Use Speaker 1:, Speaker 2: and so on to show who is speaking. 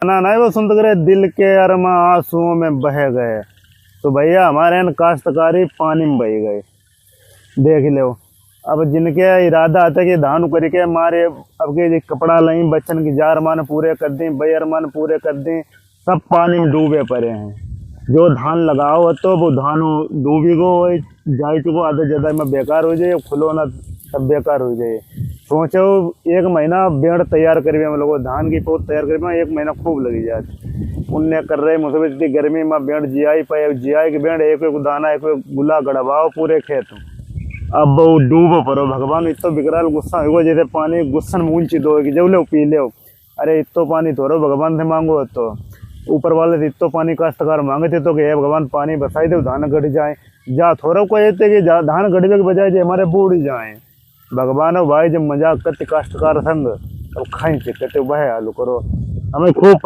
Speaker 1: ना ना वो सुनते करे दिल के अरमा आंसुओं में बह गए। तो भैया हमारे यहाँ काश्तकारी पानी में बह गए। देख लो, अब जिनके इरादा आता है कि धान करके मारे, अब के जी कपड़ा लई बच्चन की जार मान पूरे कर दी, बैर मान पूरे कर दी, सब पानी में डूबे पड़े हैं। जो धान लगाओ तो वो धान डूबी गो जाए तो वो आधे ज्यादा में बेकार हो जाए, खुलो ना सब बेकार हो जाए। सोचो एक महीना बेड़ तैयार करी हम लोग, धान की पौध तैयार करी एक महीना खूब लगी जाती। उनने कर रहे मुझे इतनी गर्मी में बेड़ जियाई पे जियाई की बेड़ एक एक दाना एक एक गुला गड़बाओ पूरे खेत। अब वो डूबो पड़ो भगवान, इतो बिकराल गुस्सा हो जैसे पानी गुस्सन मूंची दो कि जब लो पी लो। अरे इतो पानी थोड़ो भगवान से मांगो, तो ऊपर वाले से इतो पानी काश्तकार मांगे थे तो कि भगवान पानी बसाई दो धान गड़ जाए। जा थोड़ा को कहते कि धान गड़ने के बजाय जो हमारे बूढ़ जाए। भगवान भाई जब मजाक करते काश्तकार संग, अब खाई कहते वह आलू करो। हमें खूब